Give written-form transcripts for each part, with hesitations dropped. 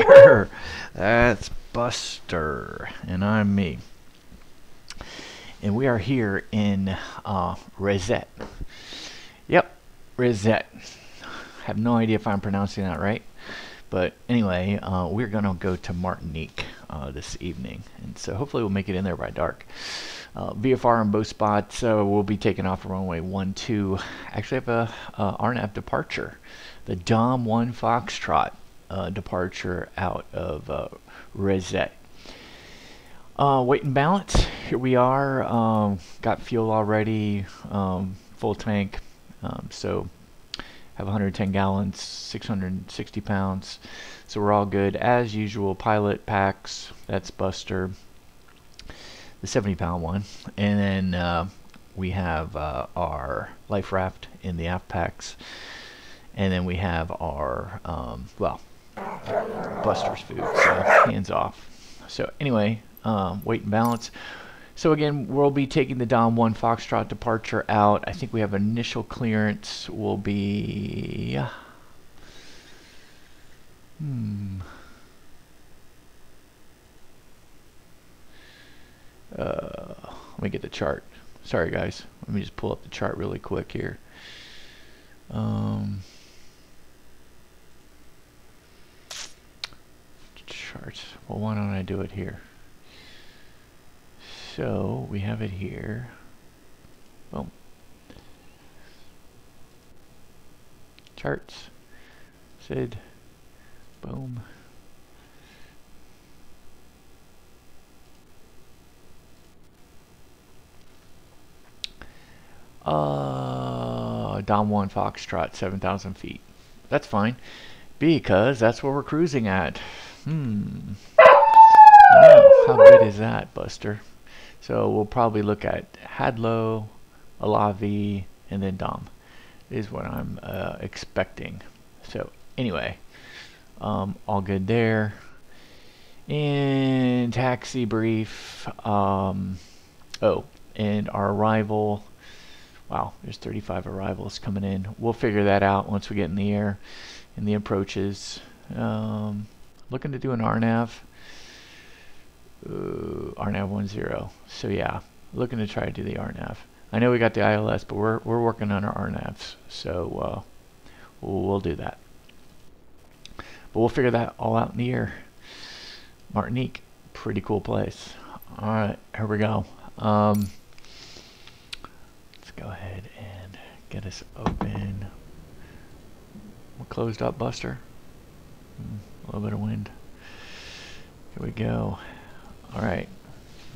sir. That's Buster, and I'm me. And we are here in Reset. Yep, Reset. Have no idea if I'm pronouncing that right. But anyway, we're going to go to Martinique this evening. And so hopefully we'll make it in there by dark. VFR on both spots. We'll be taking off runway 12. Actually have a RNAV departure. The Dom 1 Foxtrot departure out of Reset. Weight and balance. Here we are. Got fuel already. Full tank. So have 110 gallons, 660 pounds. So we're all good. As usual, pilot packs. That's Buster. The 70-pound one. And then we have our life raft in the aft packs. And then we have our, well, Buster's food. So hands off. So anyway, weight and balance. So again, we'll be taking the Dom 1 Foxtrot departure out. I think we have initial clearance will be... let me get the chart. Sorry guys, let me just pull up the chart really quick here. Chart. Well, why don't I do it here? So we have it here. Boom. Charts. Sid. Boom. Dom 1 Foxtrot, 7,000 feet. That's fine, because that's where we're cruising at. I know. How good is that, Buster? So we'll probably look at Hadlow, Alavi, and then Dom is what I'm expecting. So anyway, all good there. And taxi brief. Oh, and our arrival. Wow, there's 35 arrivals coming in. We'll figure that out once we get in the air and the approaches. Looking to do an RNAV. RNAV 10. So yeah, looking to try to do the RNAV. I know we got the ILS, but we're working on our RNAVs, so we'll do that. But we'll figure that all out in the air. Martinique, pretty cool place. All right, here we go. Let's go ahead and get us open. We're closed up, Buster. A little bit of wind. Here we go. All right,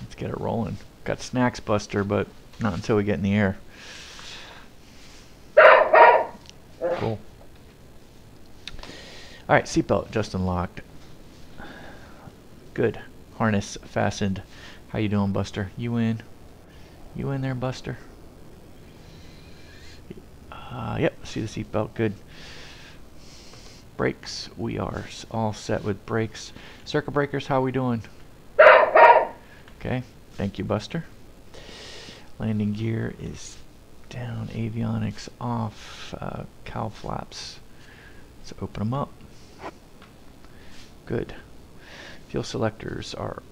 let's get it rolling. Got snacks, Buster, but not until we get in the air. Cool. All right, seatbelt just unlocked. Good. Harness fastened. How you doing, Buster? You in? You in there, Buster? Yep, see the seatbelt. Good. Brakes. We are all set with brakes. Circuit breakers, how are we doing? Okay, thank you, Buster. Landing gear is down, avionics off, cowl flaps. Let's open them up. Good. Fuel selectors are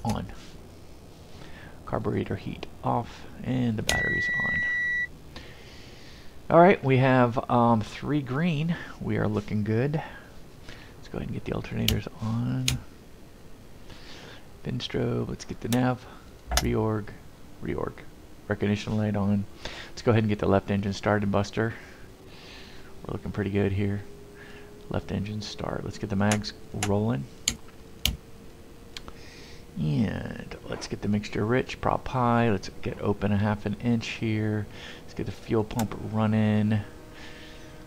on. Carburetor heat off, and the battery's on. Alright, we have 3 green. We are looking good. Let's go ahead and get the alternators on. Bin strobe, let's get the nav. Reorg. Recognition light on. Let's go ahead and get the left engine started, Buster. We're looking pretty good here. Left engine start. Let's get the mags rolling. And let's get the mixture rich, prop high. Let's get open a 1/2 inch here. Let's get the fuel pump running.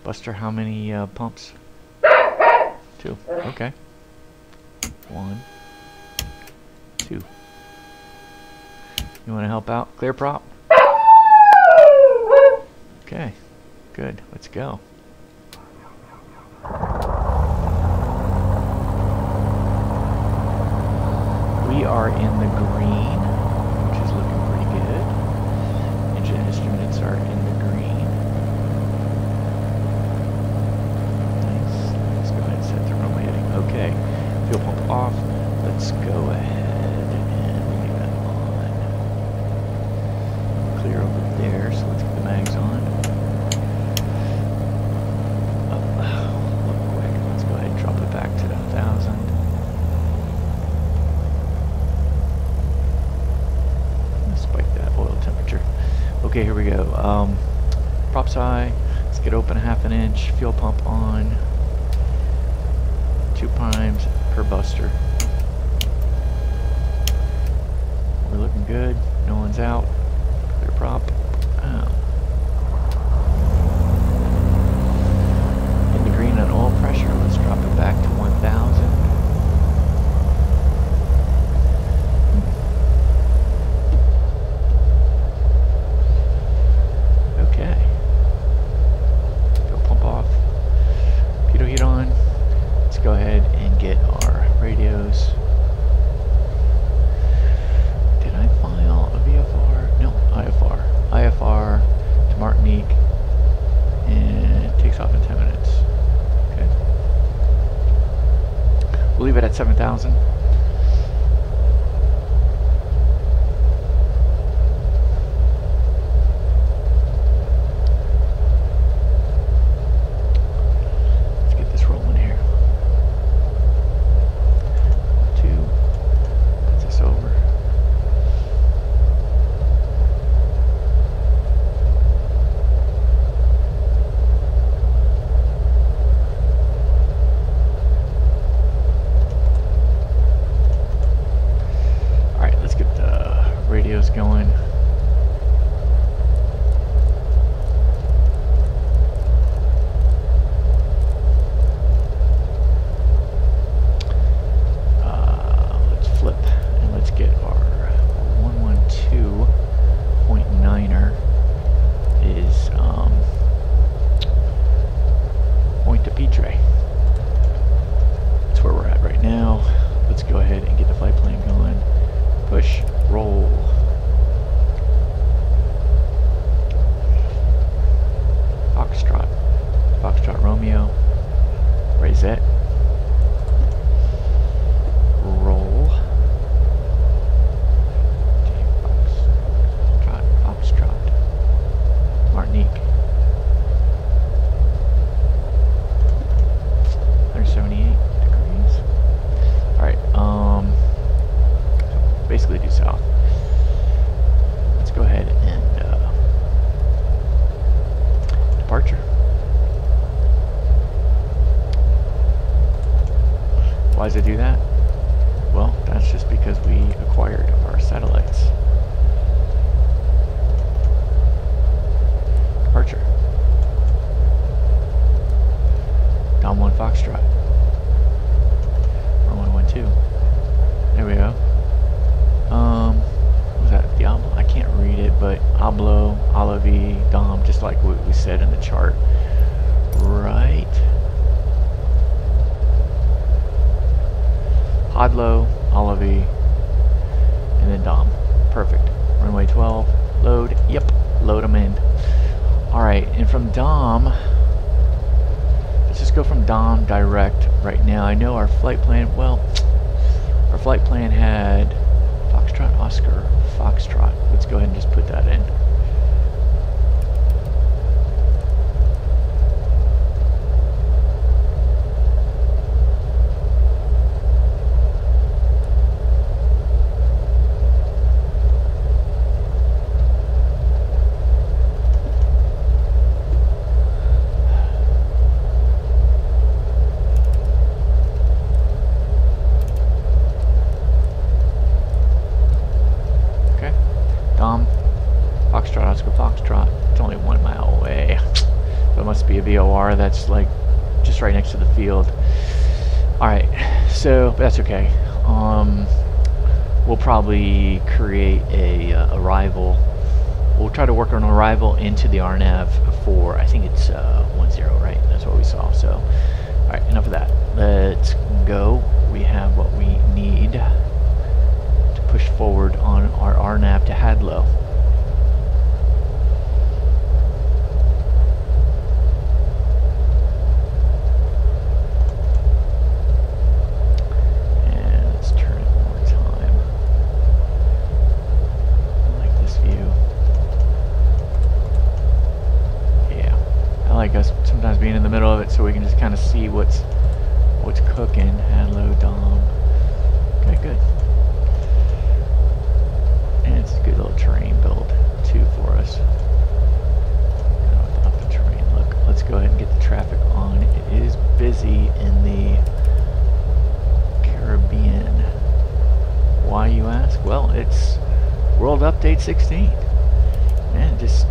Buster, how many pumps? 2. Okay. 1, 2. You want to help out? Clear prop? Okay. Good. Let's go. We are in the green, which is looking pretty good. Engine instruments are in the green. props high. Let's get open 1/2 inch. Fuel pump on. 2 primes per buster. We're looking good. No one's out. Clear prop. In the green on oil pressure. Let's drop it back to 1,000. Okay. Fuel pump off. Pitot heat on. Let's go ahead and get our radios. Did I file a VFR? No, IFR. IFR to Martinique, and it takes off in 10 minutes. Okay. We'll leave it at 7,000. Going. Let's flip and let's get our 112.9er is point to Pitre. That's where we're at right now. Let's go ahead and get the flight plan going. Push, roll. Foxtrot Romeo, Rosette, roll, Foxtrot, Martinique, 178 degrees. Alright, so basically due south. Let's go ahead and departure. Why does it do that? Well, that's just because we acquired our satellites. Departure. Dom 1 Foxtrot. Or 112. There we go. What was that? Diablo? I can't read it, but Ablo, Alavi, Dom, just like what we said in the chart. Right. Odlo, Olavi, and then Dom. Perfect. Runway 12. Load. Yep. Load them in. Alright, and from Dom, let's just go from Dom direct right now. I know our flight plan, well, our flight plan had Foxtrot, Oscar, Foxtrot. Let's go ahead and just put that in. Foxtrot. It's only 1 mile away. So it must be a VOR that's like just right next to the field. Alright, so that's okay. We'll probably create a arrival. We'll try to work on arrival into the RNAV for, I think it's 10, right? That's what we saw. So, alright, enough of that. Let's go. We have what we need to push forward on our RNAV to Hadlow. Sometimes being in the middle of it so we can just kind of see what's cooking. Hello, Dom. Okay, good. And it's a good little terrain build too for us. Flight 16. Man, just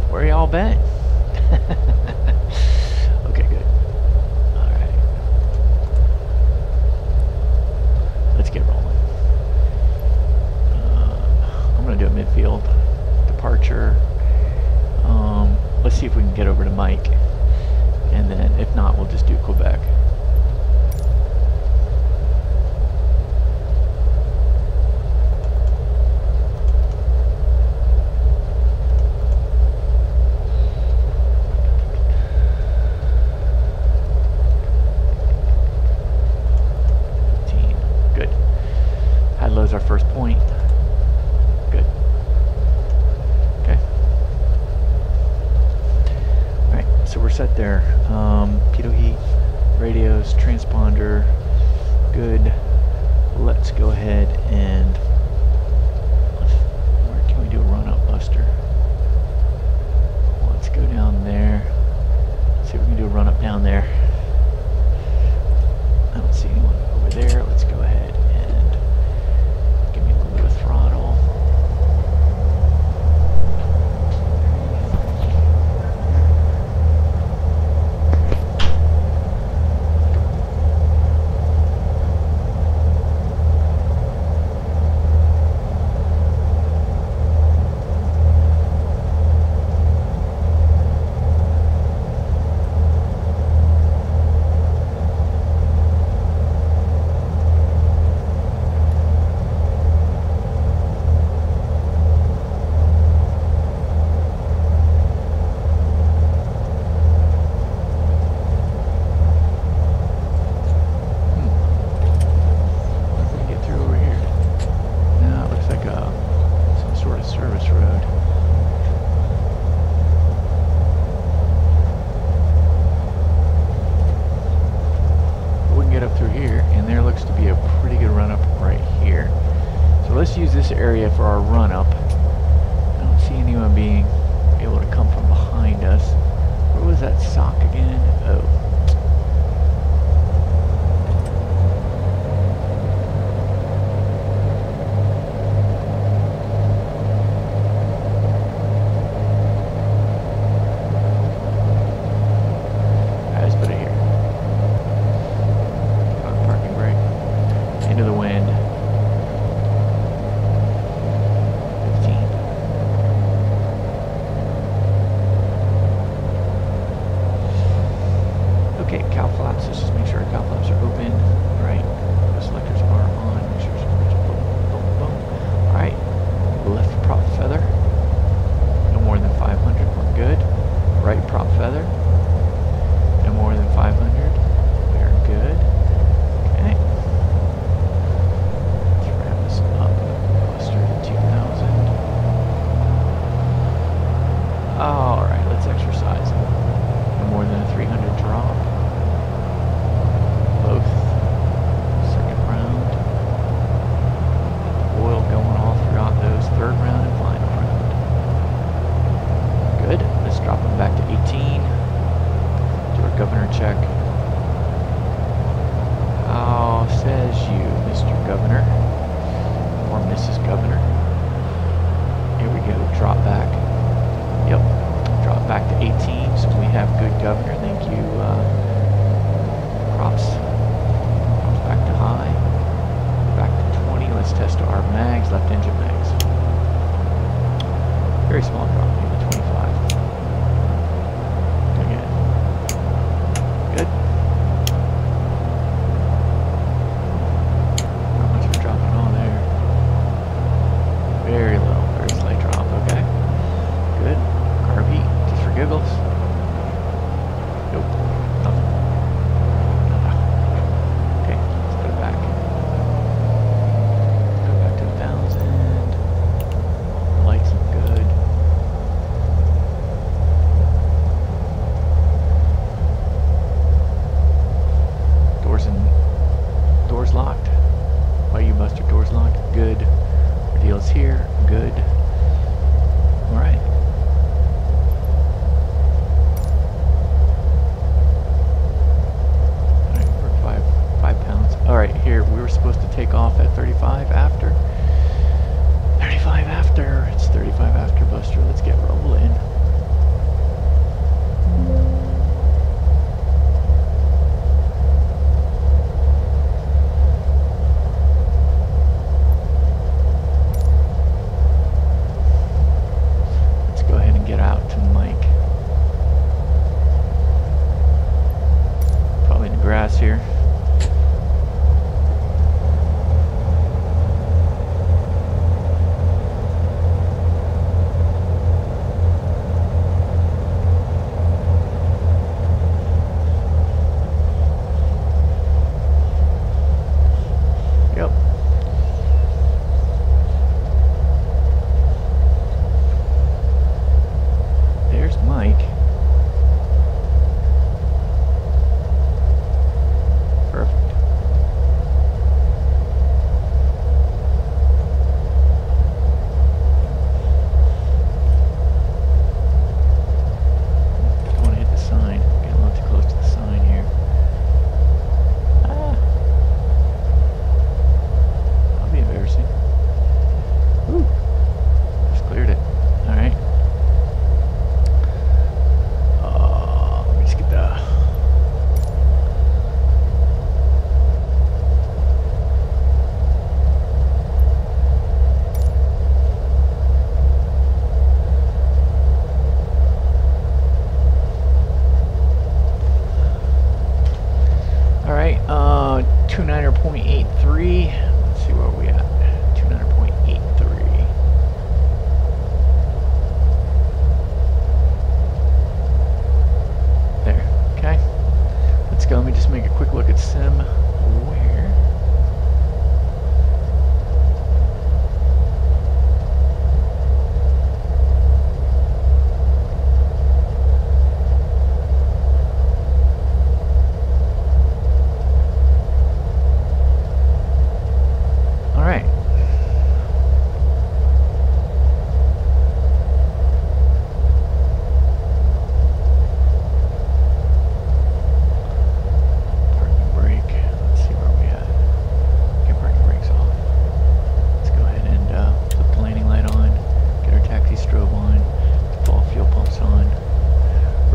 where y'all been? Okay, good. Alright. Let's get rolling. I'm going to do a midfield departure. Let's see if we can get over to Mike. And then, if not, we'll just do Quebec. Good. High low's our first point. Good. Okay. Alright, so we're set there. Pitot heat, radios, transponder. Good. Let's go ahead and where can we do a run up buster? Let's go down there. See if we can do a run up down there. I don't see anyone over there. Let's go ahead and give me a little bit of throttle. Use this area for our run up. I don't see anyone being able to come from behind us. Where was that sock again? Oh. I just put it here. On parking brake. Into the wind. Okay, cow flaps. Let's just make sure our cow flaps are open. Right. The selectors are on. Make sure it's boom, boom, boom. Alright. Left prop feather. No more than 500. We're good. Right prop feather. No more than 500. We're good. Okay. Let's wrap this up. Buster to 2000. Alright, let's exercise. No more than a 300 drop. Both. Second round. Oil going all throughout those. Third round and final round. Good. Let's drop them back to 18. Do our governor check. How says you, Mr. Governor? Or Mrs. Governor? Here we go. Drop back. Yep. Drop back to 18. So we have good governor. Thank you. Props. Back to high, back to 20. Let's test our mags, left engine mags. Very small drop, maybe 25. Again. Good. Not much of a drop at all there. Very low, very slight drop. Okay. Good. Carb heat, just for giggles. Nope. Nothing. Here, good. Alright.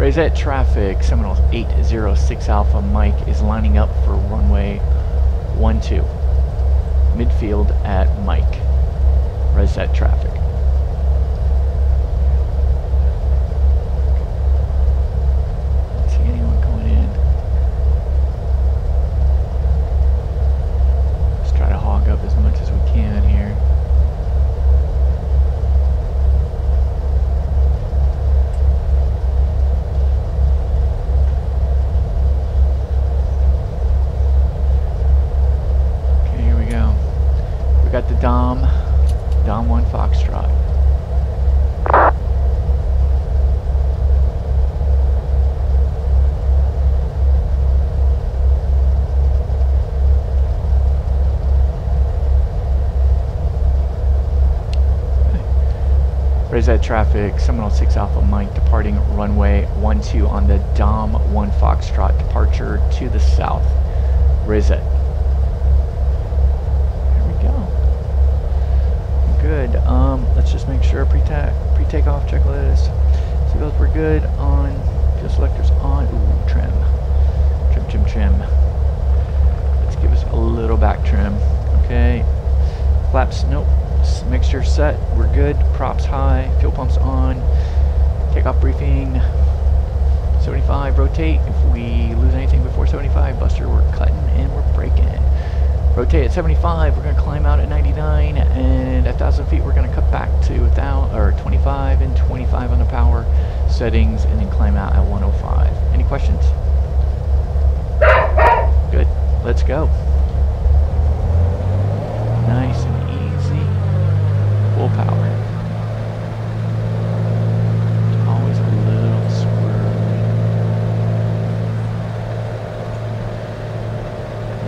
Reset traffic, Seminole 806 Alpha Mike is lining up for runway 12. Midfield at Mike. Reset traffic. Don't see anyone going in. Let's try to hog up as much as we can here. Got the Dom 1 Foxtrot. Raise that traffic, Seminole 6 Alpha Mike departing runway 12 on the Dom 1 Foxtrot, departure to the south. Raise it. Good. Let's just make sure pre-takeoff checklist. Seatbelts were good. On. Fuel selectors on. Ooh, trim. Trim. Let's give us a little back trim. Okay. Flaps, nope. Mixture set. We're good. Props high. Fuel pumps on. Takeoff briefing. 75. Rotate. If we lose anything before 75, Buster, we're cutting and we're braking. Rotate at 75, we're going to climb out at 99, and at 1,000 feet we're going to cut back to 25 and 25 on the power settings, and then climb out at 105. Any questions? Good. Let's go. Nice and easy. Full power. Always a little swirly.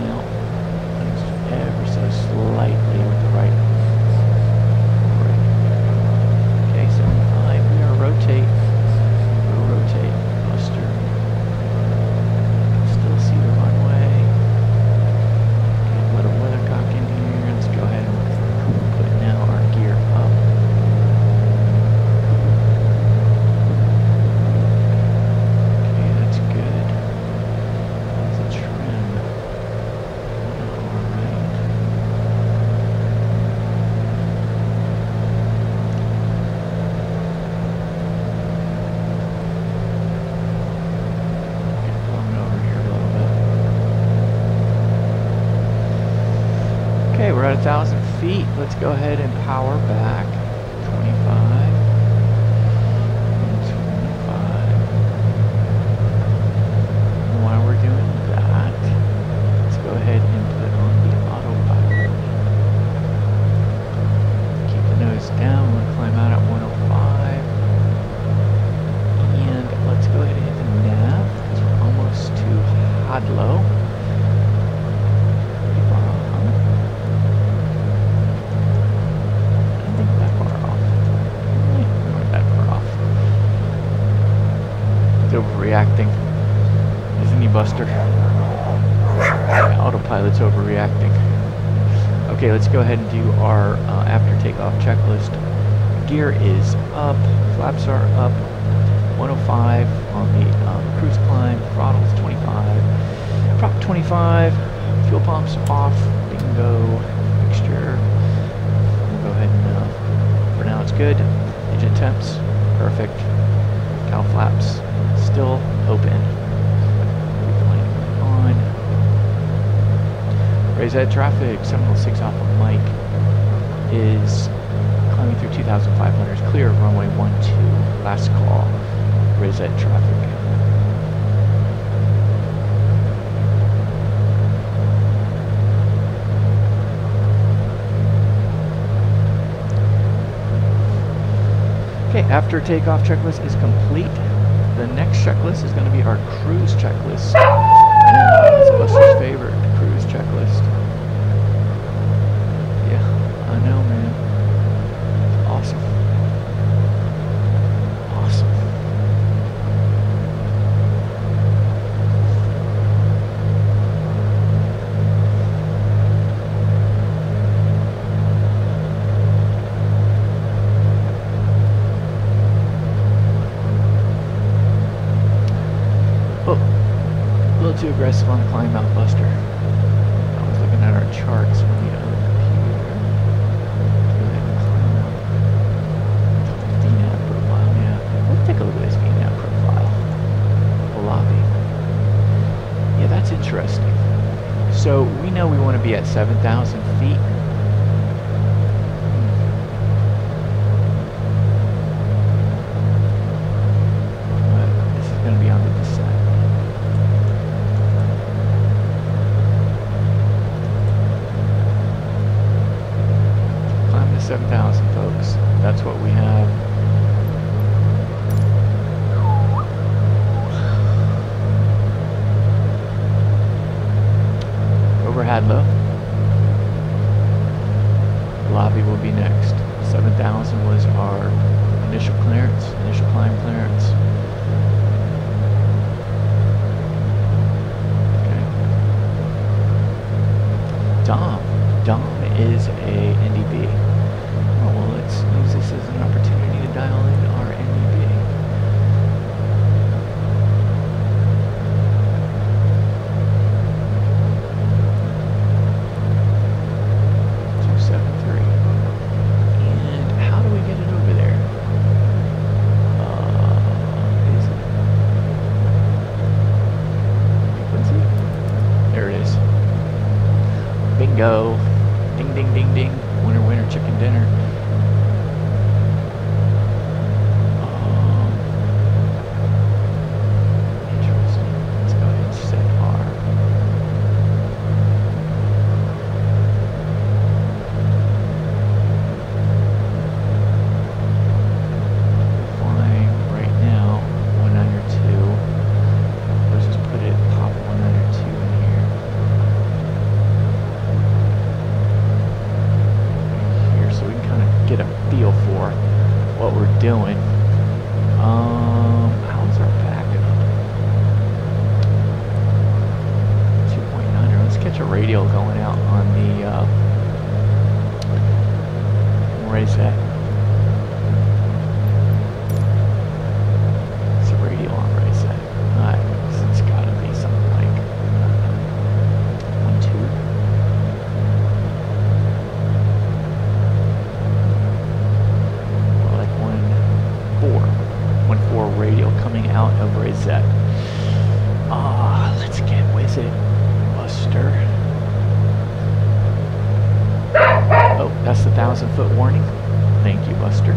Now, ever so slightly with the right brake. Okay, 75. We are rotate. We'll rotate. Buster. Still see the runway. Okay, a little weathercock in here. Let's go ahead and put now our gear up. Okay, that's good. That's a trim. Okay, we're at 1,000 feet. Let's go ahead and power back. 25. And 25. And while we're doing that, let's go ahead and put on the autopilot. Keep the nose down. We'll climb out at 105. And let's go ahead and hit the nav because we're almost to Hadlow. Overreacting, isn't he, Buster? Yeah, autopilot's overreacting. Okay, let's go ahead and do our after takeoff checklist. Gear is up, flaps are up, 105 on the cruise climb, throttle's 25, prop 25, fuel pumps off, bingo, mixture. We'll go ahead and, for now it's good. Engine temps, perfect. Cow flaps still open. On. Raise that traffic. Seminole 6 Alpha Mike is climbing through 2,500. Clear of runway 12. Last call. Raise that traffic. Okay, after takeoff checklist is complete. The next checklist is going to be our cruise checklist. Yeah, it's Buster's favorite, cruise checklist. Yeah, I know, man. It's awesome. Awesome. too aggressive on the climb out, Buster. I was looking at our charts on the other computer. Do that climb out. VNAV profile, yeah. Let's take a look at this VNAV profile. The lobby. Yeah, that's interesting. So we know we want to be at 7,000 feet. But this is going to be on the descent. Climb to 7,000, folks. That's what we have. Overhead low. Lobby will be next. 7,000 was our initial clearance, initial climb clearance. Okay. Dom is a NDB. Oh, well, let's use this as an opportunity to dial in our NDB. Go. Ding, ding, ding, ding. Winner, winner, chicken dinner. Interesting. Let's go ahead and set our... flying right now, 192. Let's just put it, pop 192 in here. Get a feel for what we're doing. How's our backup? 2.9. Let's catch a radial going out on the raise that. It's a radial on raise that. Alright, so it's gotta be something like 1.2. Radial coming out of Reset. Let's get with it, Buster. Oh, that's the 1,000-foot warning. Thank you, Buster.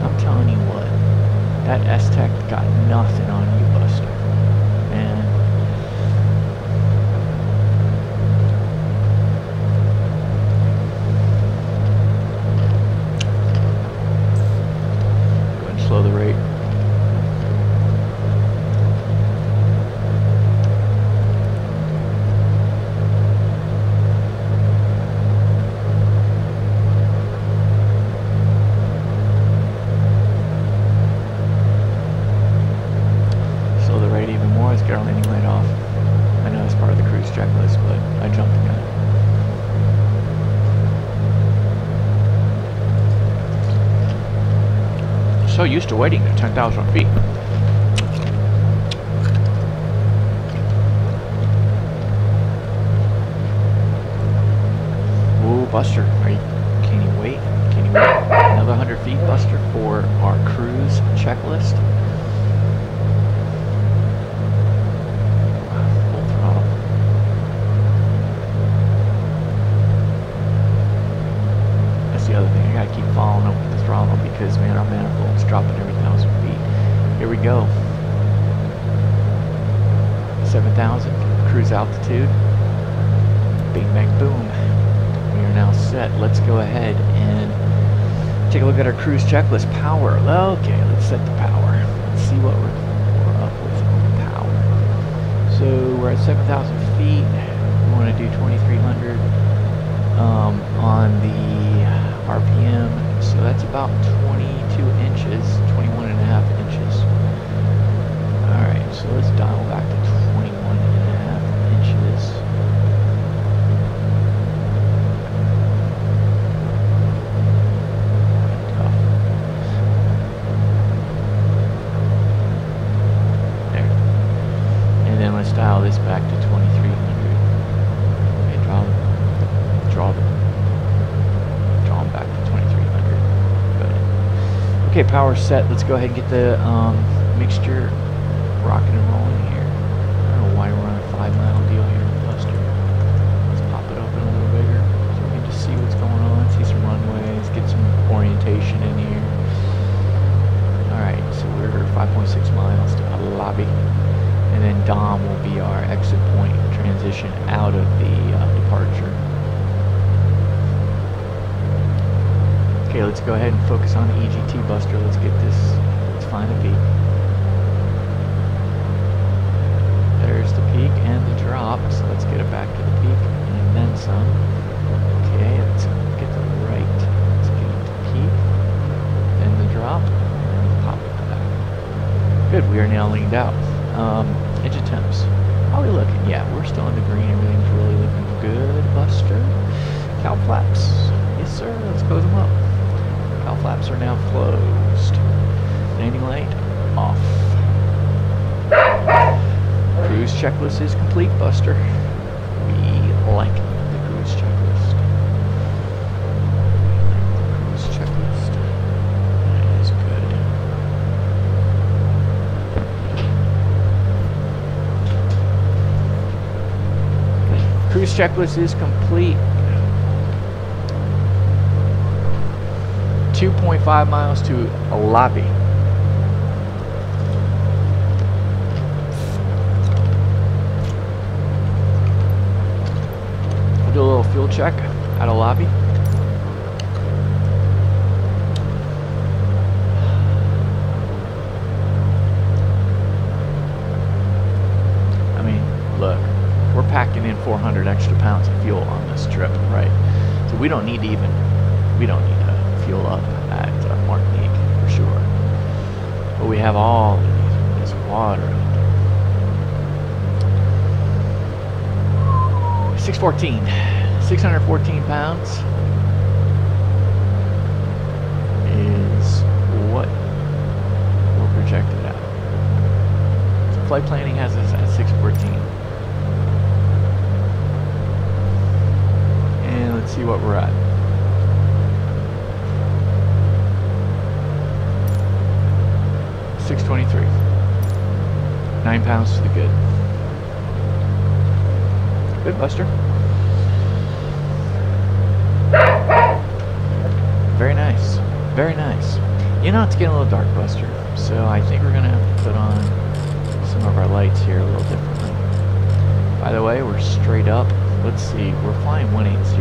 I'm telling you what, that S-Tech got nothing on you, Buster. Man. Slow the rate. Slow the rate even more. Let's get our landing light off. I know it's part of the cruise checklist, but I jumped the gun. So used to waiting at 10,000 feet. Ooh, Buster, can you wait? Can you wait another 100 feet, Buster, for our cruise checklist? Full throttle. That's the other thing. I gotta keep following up with the throttle because, man, our manifold's dropping every 1,000 feet. Here we go. 7,000 cruise altitude. Bing, bang, boom. We are now set. Let's go ahead and take a look at our cruise checklist. Power. Okay, let's set the power. Let's see what we're up with on the power. So we're at 7,000 feet. We want to do 2,300 on the RPM. So that's about 22 inches, 21.5 inches. Alright, so let's dial back to 21.5 inches. Tough. There. Okay, power set. Let's go ahead and get the mixture rocking and rolling here. I don't know why we're on a 5-mile deal here in Buster. Let's pop it open a little bigger so we can just see what's going on, see some runways, get some orientation in here. Alright, so we're 5.6 miles to Abu Dhabi. And then Dom will be our exit point transition out of the departure. Okay, let's go ahead and focus on the EGT Buster. Let's get this, let's find the peak. There's the peak and the drop, so let's get it back to the peak and then some. Okay, let's get to the right. Let's get it to the peak, then the drop, and pop it back. Good, we are now leaned out. Engine temps. How are we looking? Yeah, we're still in the green. Everything's really looking good, Buster. Cow flaps. Yes, sir. Let's close them up. Cow flaps are now closed. Landing light off. Cruise checklist is complete, Buster. We like the cruise checklist. Cruise checklist. That is good. Cruise checklist is complete. 2.5 miles to Alabi. We'll do a little fuel check at Alabi. I mean, look, we're packing in 400 extra pounds of fuel on this trip, right? So we don't need to fuel up at Martinique for sure. But we have all this water. 614 pounds is what we're projected at. So flight planning has us at 614. And let's see what we're at. 623. 9 pounds to the good. Good, Buster. Very nice. Very nice. You know, it's getting a little dark, Buster. So I think we're going to have to put on some of our lights here a little differently. By the way, we're straight up. Let's see. We're flying 180. So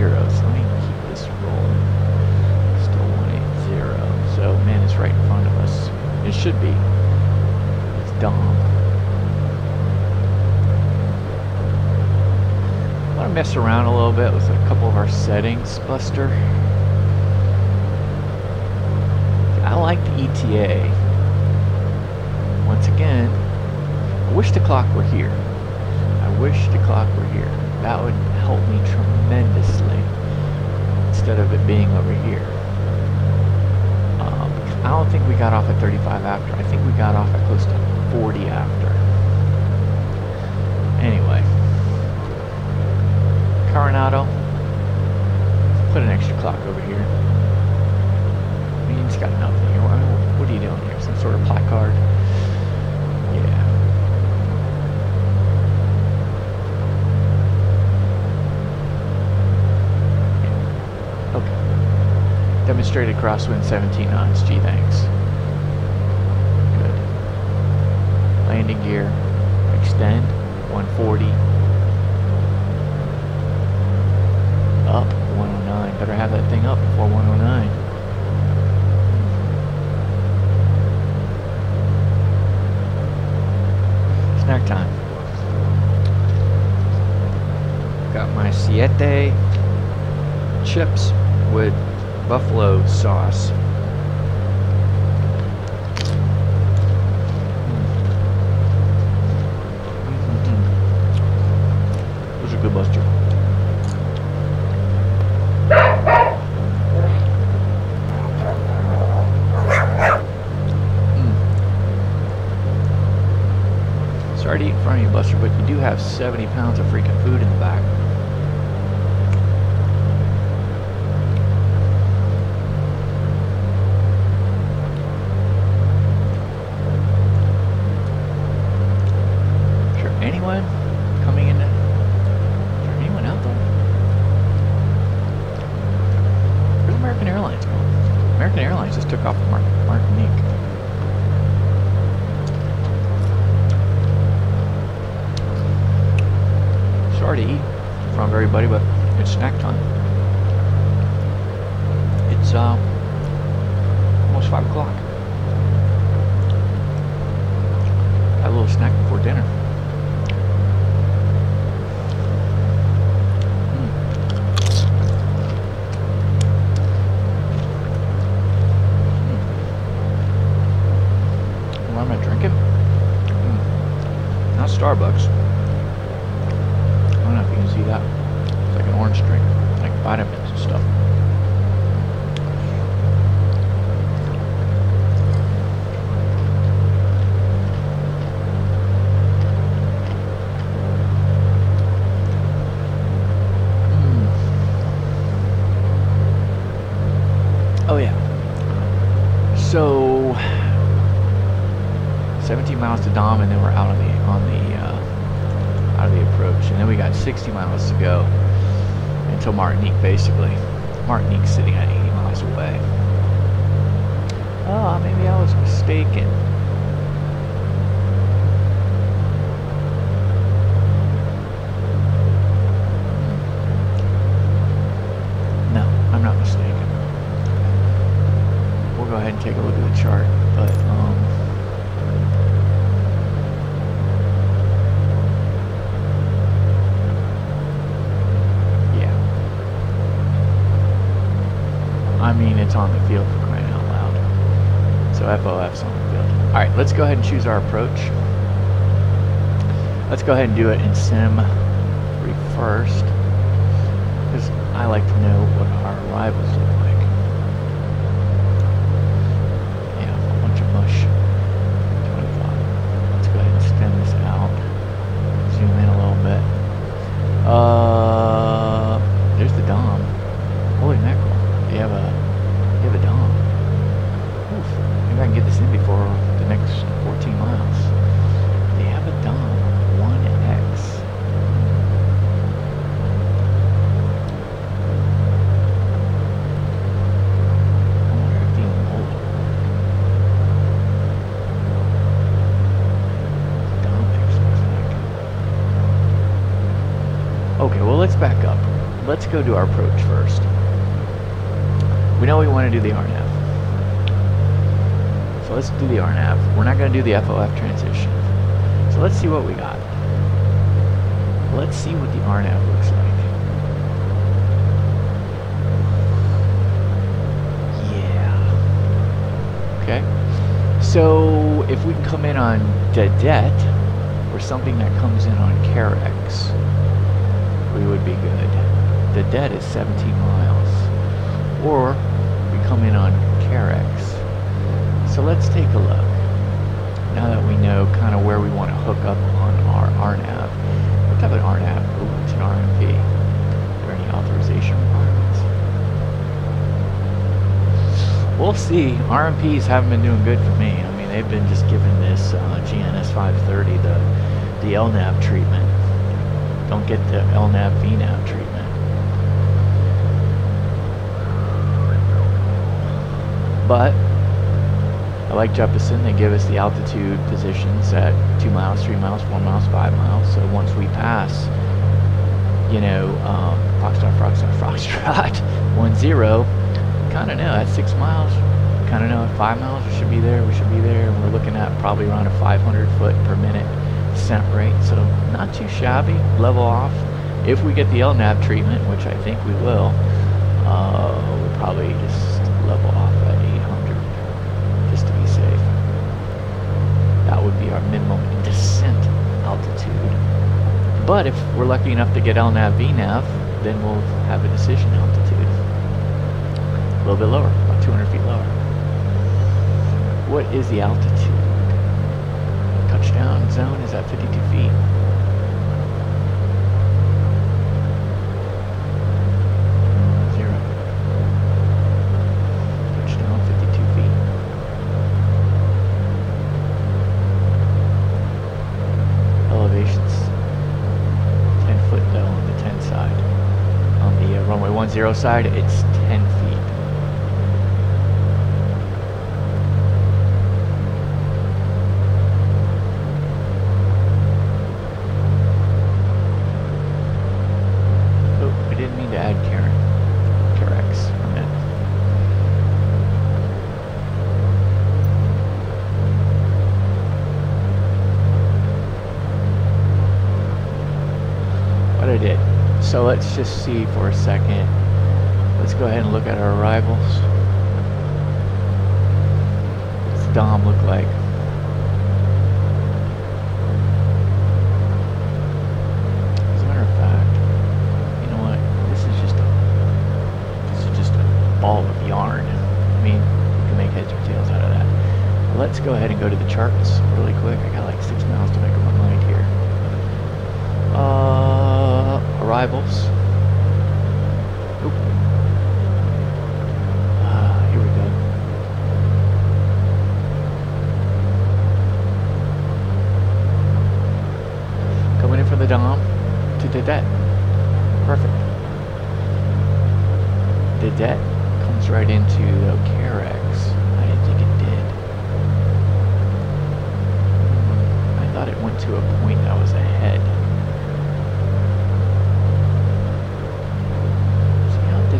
let me keep this rolling. Still 180. So, man, it's right in front of us. It should be. It's Dom. I want to mess around a little bit with a couple of our settings, Buster. I like the ETA. Once again, I wish the clock were here. I wish the clock were here. That would help me tremendously instead of it being over here. I don't think we got off at 35 after. I think we got off at close to 40 after. Anyway. Carenado. Put an extra clock over here. I mean, it's got nothing here. What are you doing here? Some sort of placard? Yeah. Okay. Demonstrated crosswind 17 knots. Gee, thanks. Good. Landing gear. Extend. 140. Up. 109. Better have that thing up before 109. Snack time. Got my Siete chips with buffalo sauce. Those are good, Buster. Sorry to eat in front of you, Buster, but you do have 70 pounds of freaking food in the back. everybody, but it's snack time. It's almost 5 o'clock. Had a little snack before dinner. What am I drinking? Not Starbucks. I don't know if you can see that. It's like an orange drink, like vitamins and stuff. Oh yeah. So 17 miles to Dom, and then we're out of the approach, and then we got 60 miles to go until Martinique. Basically, Martinique's sitting at 80 miles away. Oh, maybe I was mistaken. No, I'm not mistaken. We'll go ahead and take a look at the chart, but I mean, it's on the field for crying out loud. So FOF's on the field. Alright, let's go ahead and choose our approach. Let's go ahead and do it in Sim 3 first, because I like to know what our arrivals look like. Yeah, a bunch of mush. 25. Let's go ahead and extend this out. Zoom in a little bit. There's the Dom. Holy mackerel. You have a Dom. Oof. Maybe I can get this in before the next 14 miles. They have a Dom 1X. I wonder if the molar. Dom X looks like. Okay, well, let's back up. Let's go do our approach first. We know we want to do the RNAV. So let's do the RNAV. We're not going to do the FOF transition. So let's see what we got. Let's see what the RNAV looks like. Yeah. Okay. So if we come in on Dedet, or something that comes in on Carex, we would be good. Dedet is 17 miles. Or we come in on Carex. So let's take a look. Now that we know kind of where we want to hook up on our RNAV. What type of RNAV? Oh, it's an RMP. Are there any authorization requirements? We'll see. RMPs haven't been doing good for me. I mean, they've been just giving this GNS 530 the LNAV treatment. Don't get the LNAV VNAV treatment. But I like Jeppesen. They give us the altitude positions at 2 miles, 3 miles, 4 miles, 5 miles. So once we pass, you know, Foxtrot, 1-0, kind of know at 6 miles, kind of know at 5 miles we should be there. And we're looking at probably around a 500 foot per minute descent rate. So not too shabby. Level off. If we get the LNAV treatment, which I think we will, we'll probably just level off at 800 just to be safe. That would be our minimum descent altitude. But if we're lucky enough to get LNAV VNAV, then we'll have a decision altitude a little bit lower, about 200 feet lower. What is the altitude? Touchdown zone is at 52 feet. Runway 10 side, it's 10 feet. So let's just see for a second. Let's go ahead and look at our arrivals. What's the DOM look like? As a matter of fact, you know what? This is just a ball of yarn. I mean, you can make heads or tails out of that. Let's go ahead and go to the charts really quick. I got like 6 miles to make up my mind here. Arrivals. Oop. Here we go. Coming in from the DOM to Dedet. Perfect. Dedet comes right into the Carex. I didn't think it did. I thought it went to a point that was ahead.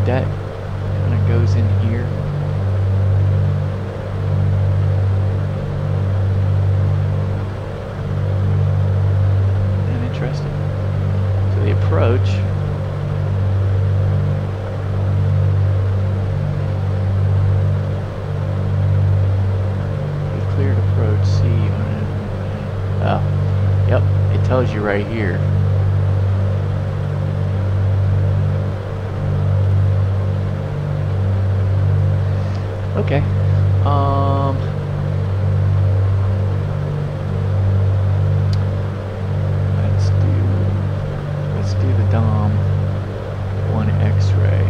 That kind of goes in here. And interesting. So the approach the cleared approach C. Oh, yep, it tells you right here. Okay. Let's do the DOM 1 X-ray.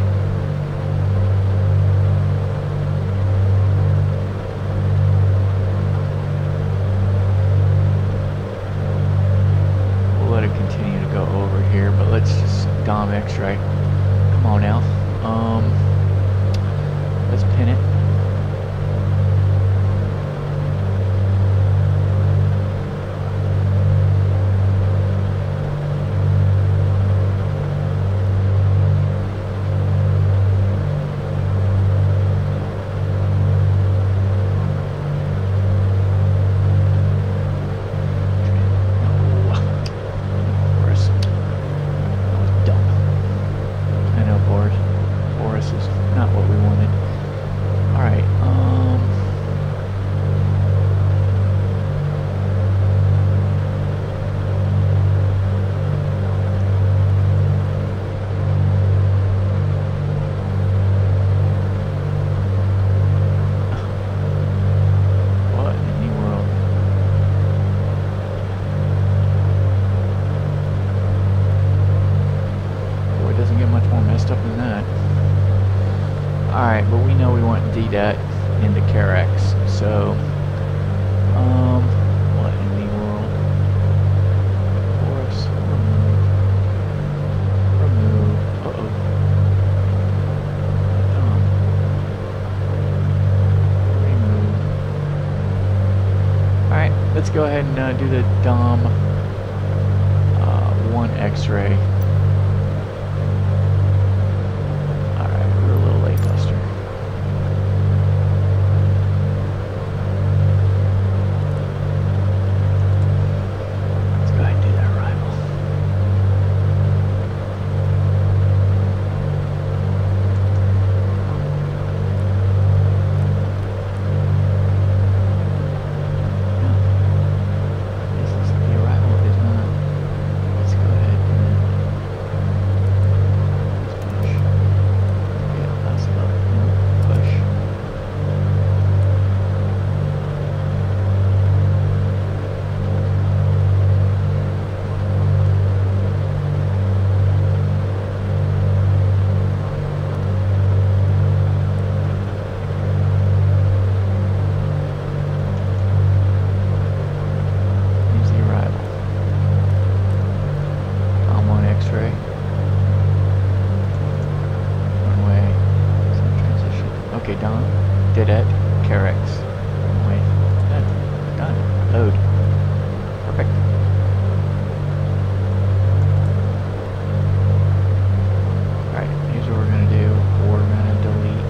We'll let it continue to go over here, but let's just DOM X-ray. Come on now. Let's pin it. Alright, but we know we want DDAT in the Carex, so what in the world? Force, remove, remove. Alright, let's go ahead and do the DOM 1 X-ray. Okay, done. Did it. Carex. Wait. Done. Load. Perfect. Alright, here's what we're going to do. We're going to delete.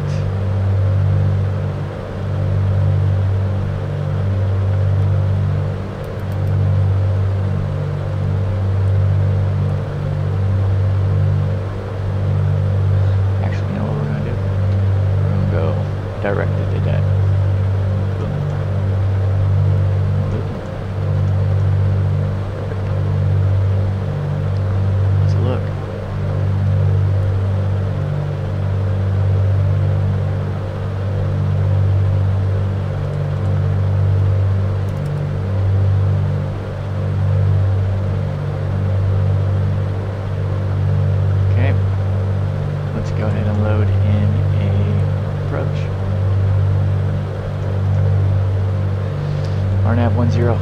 RNAV 10.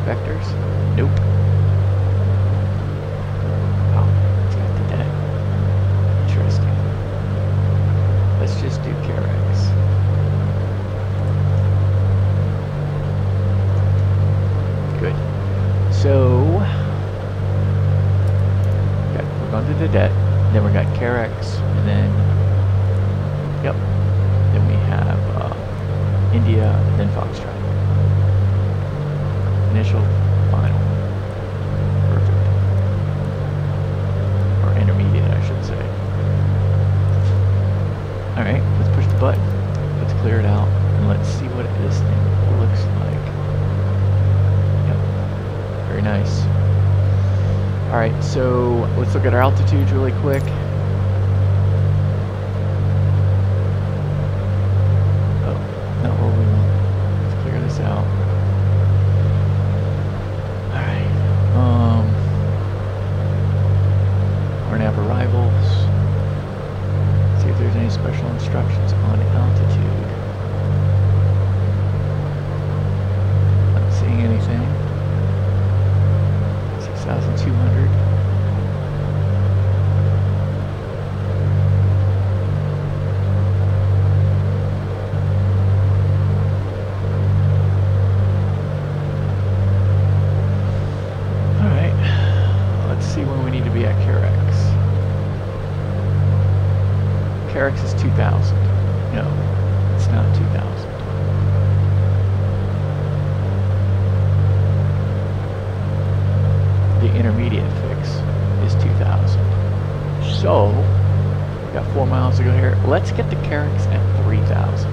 Vectors? Nope. Oh, it's got the dead. Interesting. Let's just do Carex. Good. So, we're going to the det. Then we got Carex, and then, yep. Then we have India, then Foxtrot. Initial, final. Perfect. Or intermediate, I should say. Alright, let's push the button. Let's clear it out, and let's see what this thing looks like. Yep. Very nice. Alright, so let's look at our altitudes really quick. Oh, not where we want. Let's clear this out. Alright. RNAV arrivals. See if there's any special instructions on altitude. Not seeing anything. 6,200. Alright, let's see when we need to be at Carex. Carex is 2,000. No, it's not 2,000. The intermediate fix is 2,000. So, we got 4 miles to go here. Let's get the Carex at 3,000.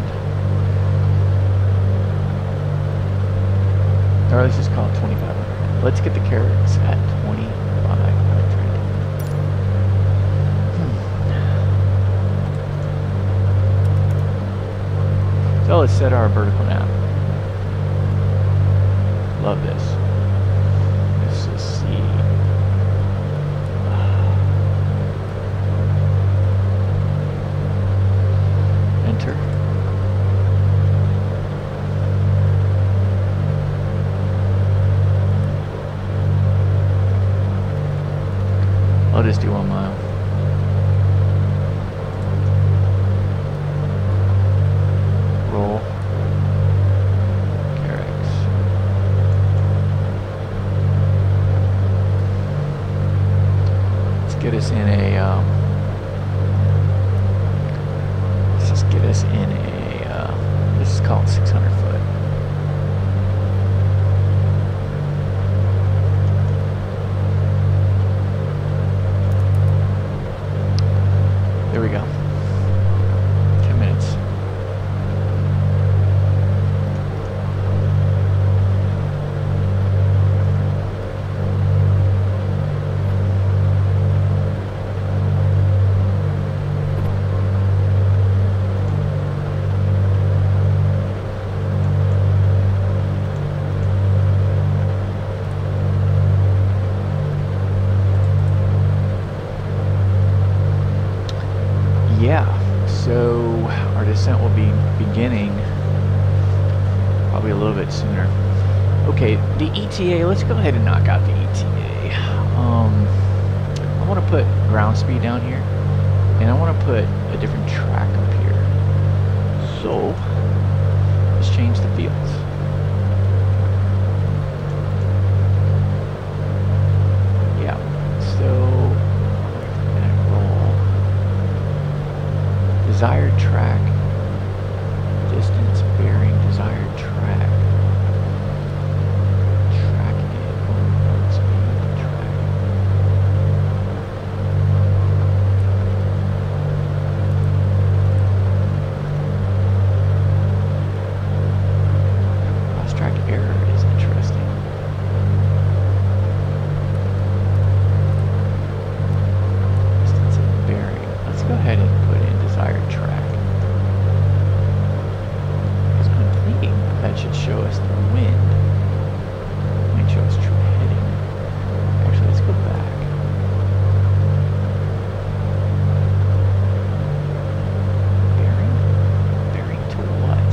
Or let's just call it 2,500. Let's get the Carex at 2,500. So let's set our vertical nav. Love this. Let's just see. Enter. I'll just do 1 mile. Roll. Carex. Let's get us in a, let's just get us in a, let's just call it 600 foot. There we go. 10 minutes. Yeah, so our descent will be beginning probably a little bit sooner. Okay, the ETA, let's go ahead and knock out the ETA. I want to put ground speed down here, and I want to put a different track up here. So, let's change the fields. Yeah, so desired track, distance, bearing, desired track, tracking it, on speed, track. Cross-track error is interesting. Distance and bearing. Let's go ahead and put in desired track. Because I'm thinking that should show us the wind. It might show us true heading. Actually, let's go back. Bearing? Bearing to what?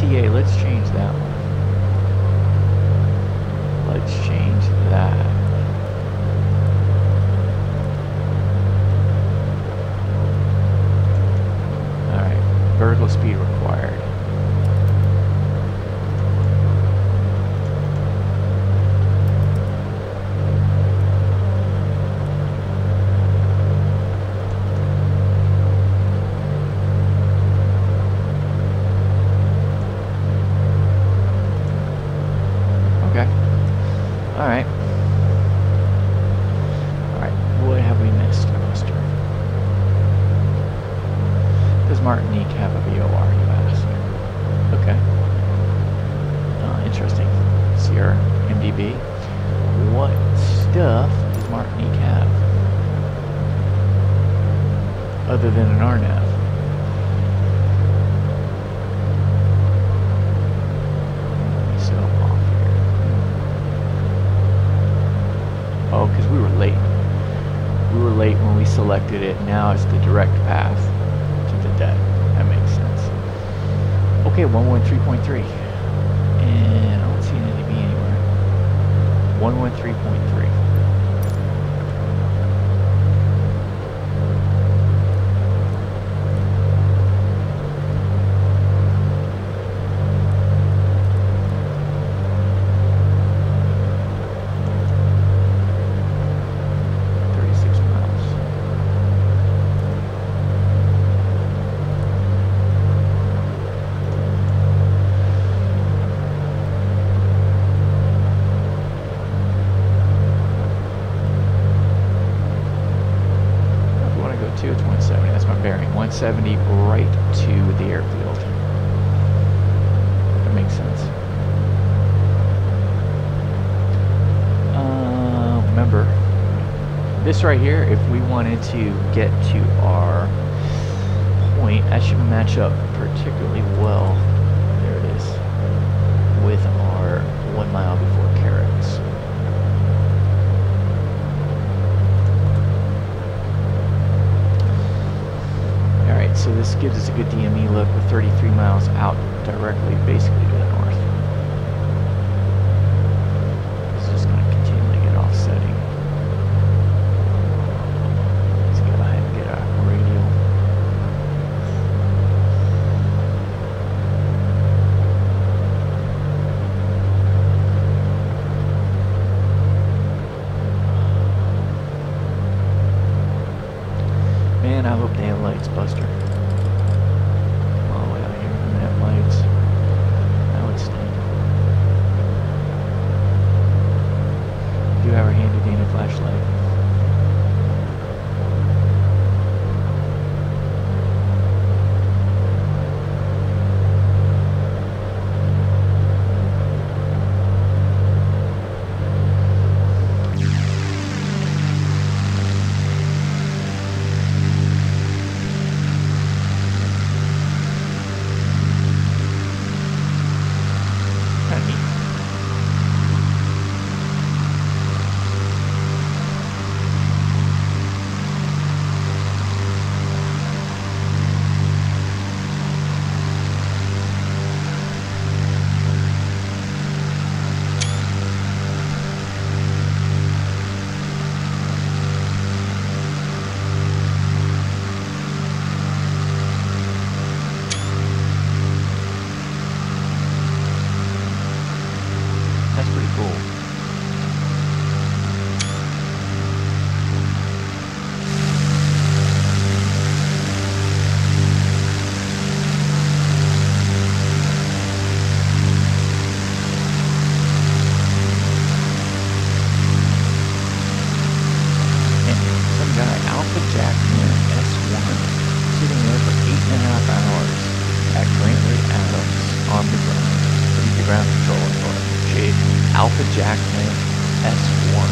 TA, let's change that one. Let's change that. Alright, vertical speed required. Alright. Alright, what have we missed, Buster? Does Martinique have a VOR, you ask? Okay. Interesting. Sierra, MDB. What stuff does Martinique have? Other than an RNAV? Oh, because we were late. We were late when we selected it. Now it's the direct path to the deck. That makes sense. Okay, 113.3. And I don't see an NDB anywhere. 113.3. It's 170, that's my bearing. 170 right to the airfield. That makes sense. Remember, this right here, if we wanted to get to our point, that should match up particularly well. There it is. With our 1 mile before Carrots. So this gives us a good DME look with 33 miles out directly, basically to the north. It's just going to continually get offsetting. Let's go ahead and get a radial. Man, I hope they have lights, Buster. Have our handy dandy flashlight. Alpha Jackman S1.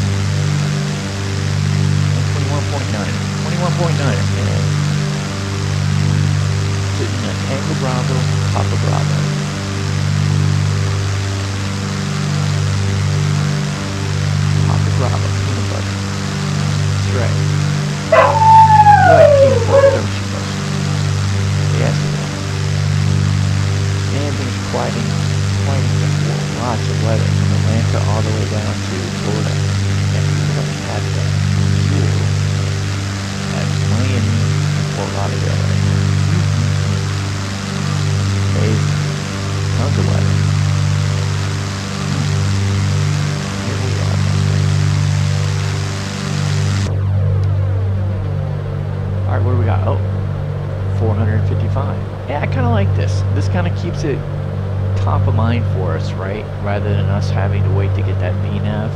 21.9. 21.9, man. Sitting at Tango Bravo, Papa Bravo. Papa Bravo, peanut butter. That's right. You like peanut butter, don't you, Buster? Yes, man. And things are quiet to go. Hey, tons of weather. Here we are, Mustang. Alright, what do we got? Oh, 455. Yeah, I kind of like this. This kind of keeps it top of mind for us, right? Rather than us having to wait to get that VNAV,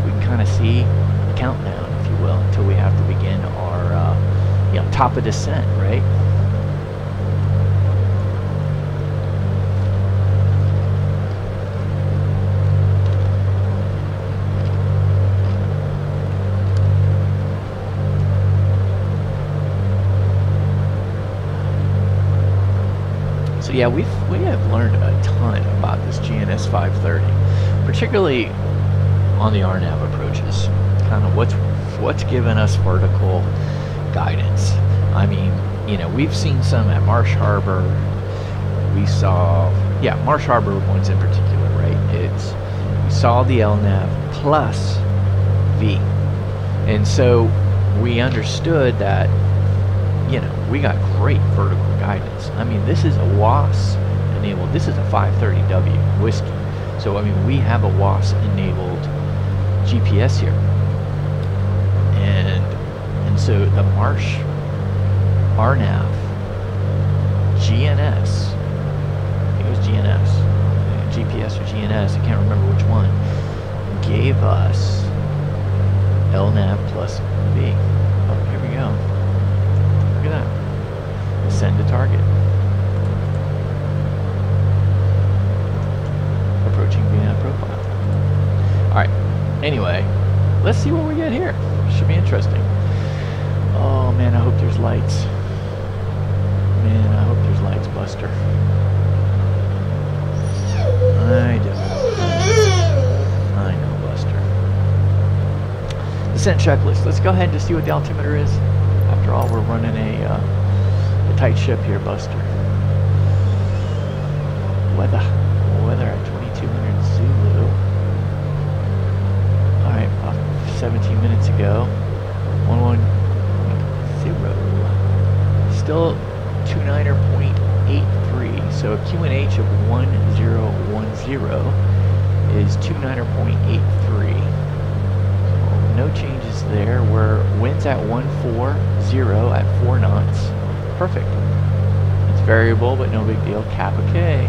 we can kind of see the countdown, if you will, until we have to begin our, top of descent, right? So yeah, we have learned a ton about this GNS 530, particularly on the RNAV approaches. Kind of what's given us vertical guidance. I mean, we've seen some at Marsh Harbor. We saw, Marsh Harbor ones in particular, right? We saw the LNAV plus V, and so we understood that. We got great vertical guidance. I mean, this is a WAS enabled. This is a 530W whiskey. So, I mean, we have a WAS enabled GPS here. And so the Marsh RNAV GNS, I think it was GNS, GPS or GNS, I can't remember which one, gave us LNAV plus V. Oh, here we go. Look at that. Send to target. Approaching VNAV profile. Alright. Anyway, let's see what we get here. Should be interesting. Oh man, I hope there's lights. Man, I hope there's lights, Buster. I know, Buster. Descent checklist. Let's go ahead and just see what the altimeter is. After all, we're running a tight ship here, Buster. Weather at 2200 Zulu. Alright, about 17 minutes ago. 110. Still 29.83. So a QNH of 1010 is 29.83. No changes there. We're winds at 140 at 4 knots. Perfect. It's variable, but no big deal. Kappa K.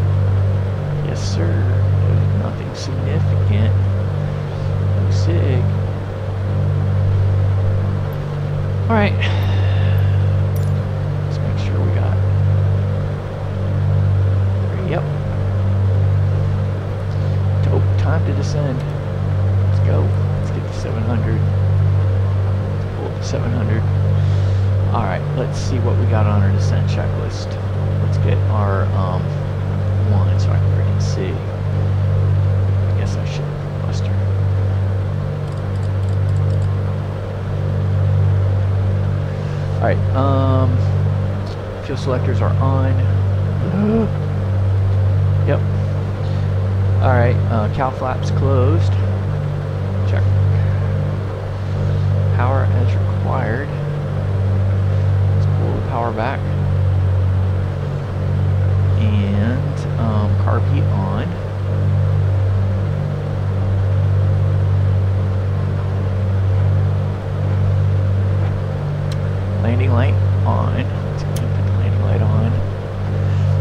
Yes, sir. Nothing significant. No sig. Alright. Let's make sure we got. Yep. Oh, time to descend. Let's go. Let's get to 700. Pull up to 700. Alright, let's see what we got on our descent checklist. Let's get our one so I can freaking see. I guess I should, Buster. Alright, fuel selectors are on. Yep. Alright, cow flaps closed. Check. Power as required. Power back, and carb heat on. Landing light on. Let's go ahead and put the landing light on.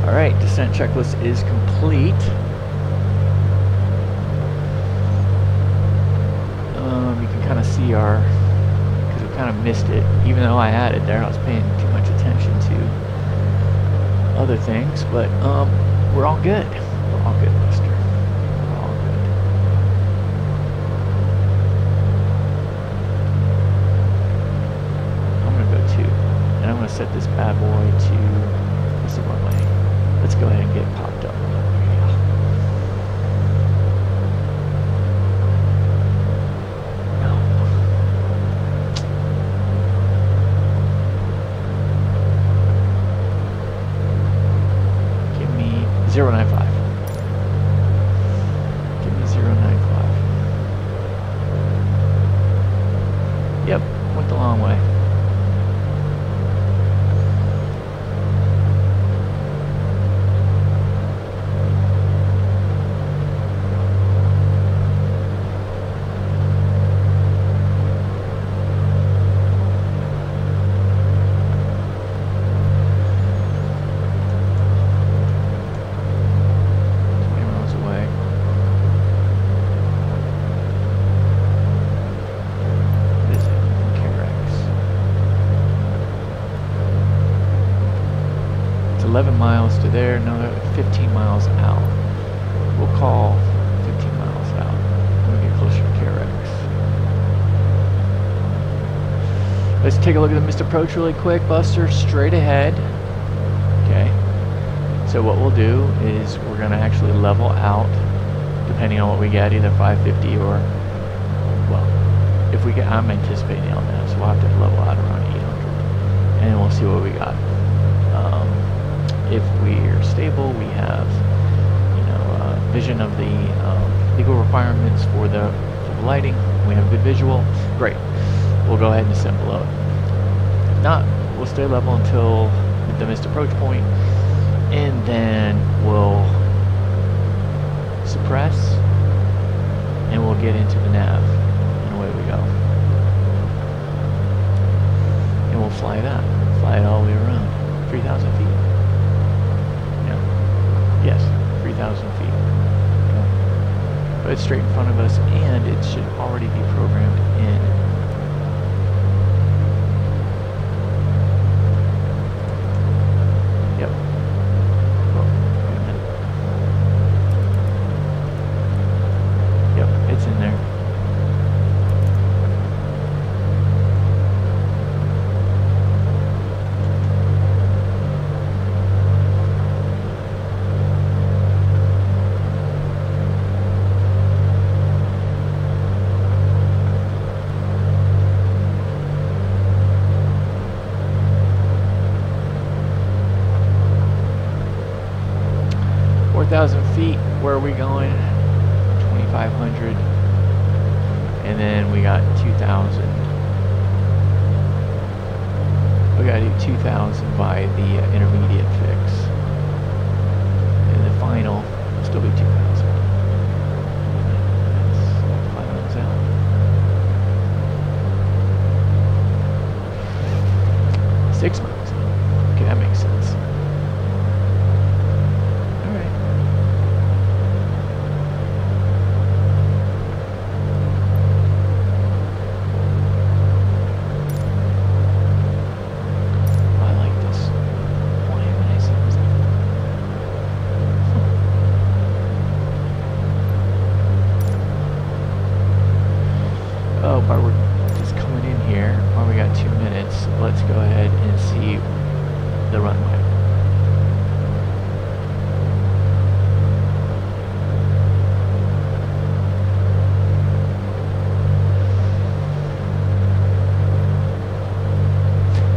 All right, descent checklist is complete. You can kind of see our. Kind of missed it, even though I had it there. I was paying too much attention to other things, but we're all good. We're all good, Buster. We're all good. I'm gonna go 2, and I'm gonna set this bad boy to this runway. Let's go ahead and get popped up. Give me 095. Give me 095. Yep, went the long way. 11 miles to there, another 15 miles out. We'll call 15 miles out when we get closer to KRX. Let's take a look at the missed approach really quick. Buster straight ahead. Okay. So what we'll do is we're going to actually level out, depending on what we get, either 550 or, well, if we get, I'm anticipating LNAV, so we'll have to level out around 800, and we'll see what we got. If we are stable, we have, you know, vision of the legal requirements for the lighting. We have good visual. Great. We'll go ahead and assemble it. If not, we'll stay level until the missed approach point, and then we'll suppress, and we'll get into the nav, and away we go. And we'll fly it all the way around, 3,000 feet. Yeah, yes, 3,000 feet. Okay. But it's straight in front of us, and it should already be programmed in. Yep. Oh, wait a minute. Yep, it's in there. Feet, where are we going? 2,500, and then we got 2,000. We gotta do 2,000 by the intermediate fix, and the final will still be 2,000. That's 5 miles out. Six miles out. Okay, that makes sense. Let's go ahead and see the runway.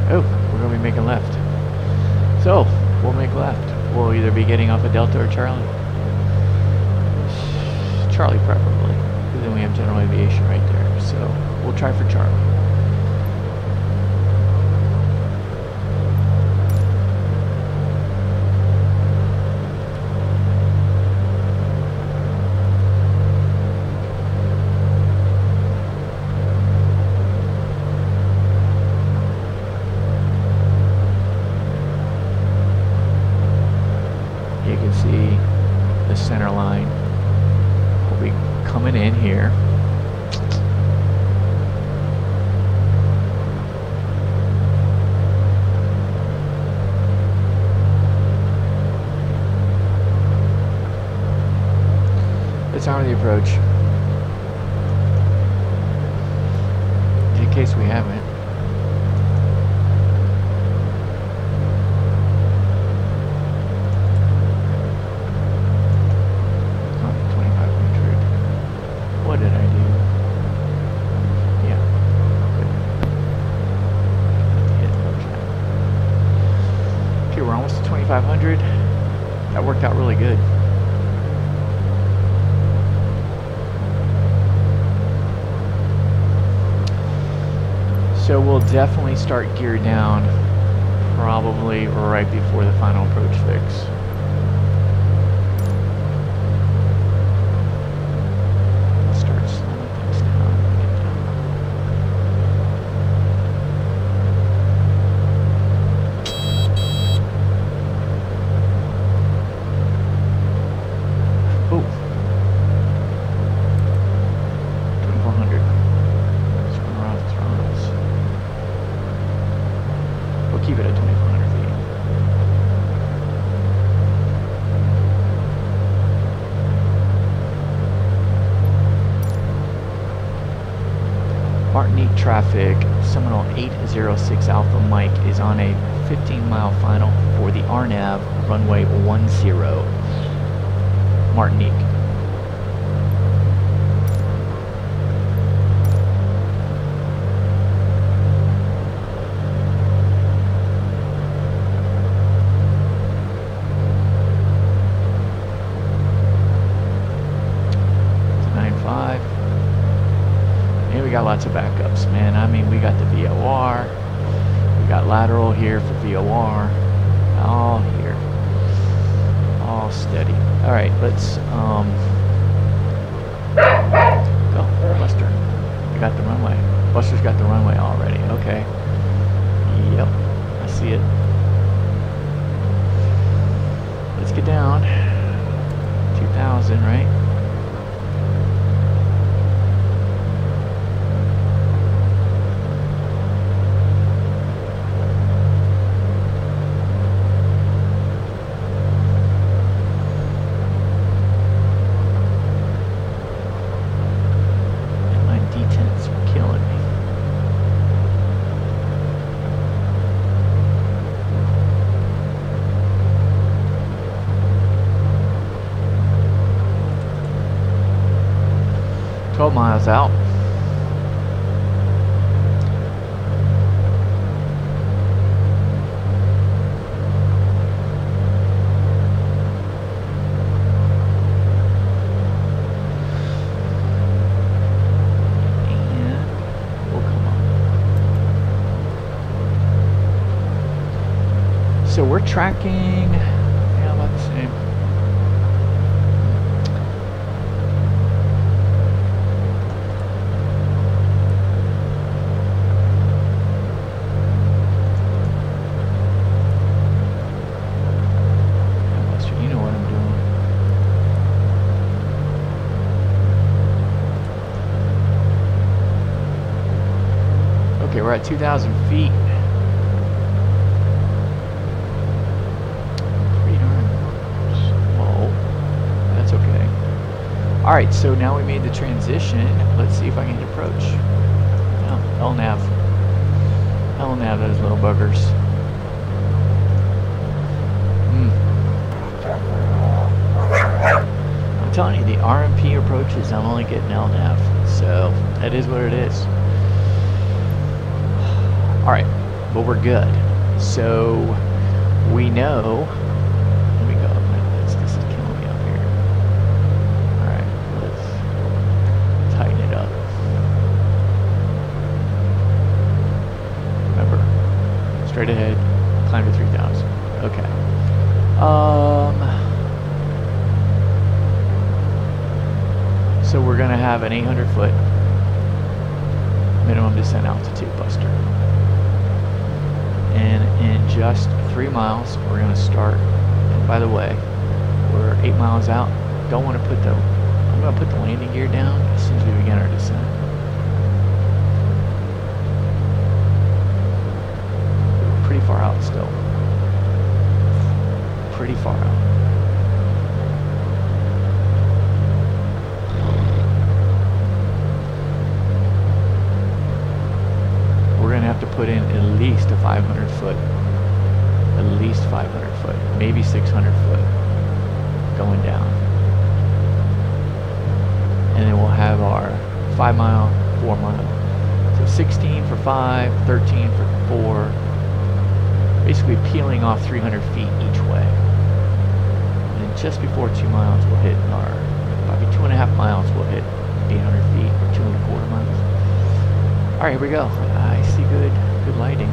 Oh, we're going to be making left. So, we'll make left. We'll either be getting off of Delta or Charlie. Charlie preferably, because then we have general aviation right there. So, we'll try for Charlie. You can see the center line will be coming in here. Let's arm the approach, in case we haven't. What did I do? Yeah. Okay, we're almost to 2,500. That worked out really good. So we'll definitely start gear down probably right before the final approach fix. Keep it at 2,400 feet. traffic Seminole 806 Alpha Mike is on a 15-mile final for the RNAV runway 10, Martinique. Got lots of backups, man. I mean, we got the VOR, we got lateral here for VOR, all here, all steady. All right, let's go, Buster. We got the runway. Buster's got the runway already. Okay. Yep, I see it. Let's get down. 2000, right? Miles out. And we'll come on. So we're tracking, yeah, about the same. We're at 2,000 feet. Pretty darn slow. That's okay. Alright, so now we made the transition. Let's see if I can approach. Oh, LNAV. LNAV, those little buggers. I'm telling you, the RMP approaches, I'm only getting LNAV. So, that is what it is. Alright, but we're good. So, we know... Let me go up. This is killing me up here. Alright, let's tighten it up. Remember, straight ahead, climb to 3,000. Okay. So we're going to have an 800-foot minimum descent altitude, Buster. And in just 3 miles, we're going to start. And by the way, we're 8 miles out. Don't want to put the, I'm going to put the landing gear down as soon as we begin our descent. We're pretty far out still. Pretty far out. We're going to have to put in at least a 500 foot, at least 500 foot, maybe 600 foot going down. And then we'll have our 5 mile, 4 mile. So 16 for 5, 13 for 4, basically peeling off 300 feet each way. And just before 2 miles we'll hit our, probably 2.5 miles we'll hit 800 feet, or 2.25 miles. Alright, here we go. I see good lighting.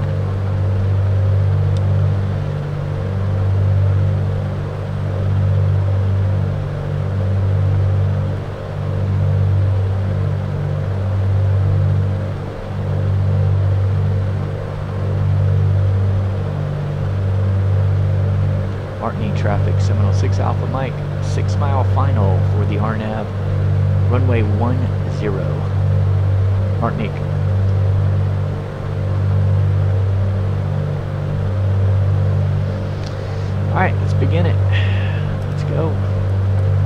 Martinique traffic, Seminole 6 Alpha Mike, 6 mile final for the RNAV, runway 10, Martinique. Alright, let's begin it. Let's go.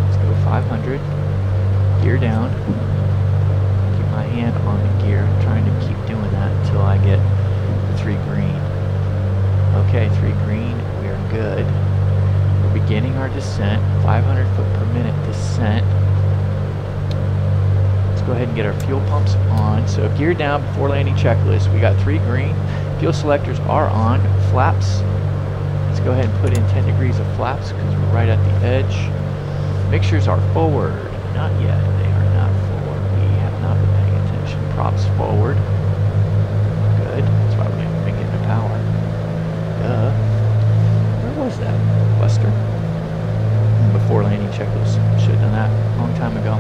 Let's go 500. Gear down. Keep my my hand on the gear. I'm trying to keep doing that until I get 3 green. Okay, 3 green, we are good. We're beginning our descent, 500 foot per minute descent. Let's go ahead and get our fuel pumps on. So gear down before landing checklist. We got 3 green. Fuel selectors are on. Flaps. Let's go ahead and put in 10 degrees of flaps because we're right at the edge. Mixtures are forward. Not yet. They are not forward. We have not been paying attention. Props forward. Good. That's why we haven't been getting the power. Duh. Where was that, Buster? Before landing checklist. Should have done that a long time ago.